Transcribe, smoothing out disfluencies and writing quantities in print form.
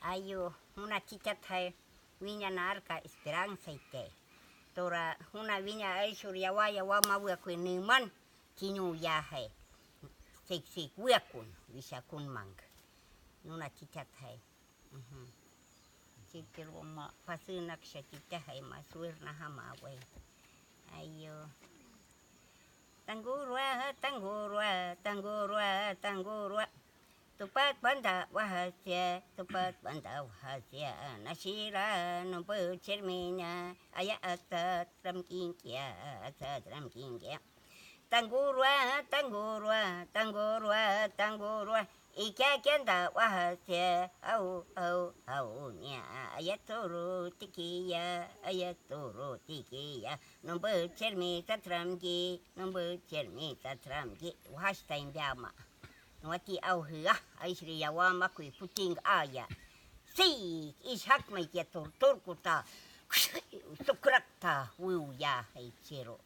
Ayo, una chichatai viña na arca esperanza ite. Tora una viña aishur yawa mawia kuin niman kinyu yahay. Sik wiakun wisakun mang. Nuna chichatai. Sikir ma pasunak siya chichahay masuir na hamaway. Ayo. Tanggurwa. Tupat banda wahasya, nasira numpu cerminya, ayat atram kingkia. Tanggurwa, ika kenda wahasya, au nya, ayat turu tikiya, numpu cermi tatramki, wahasta imbiama. Wati au hia aisri yawama kui puting aya si ishak mai kia torkuta sukrakta wiu ya hai cero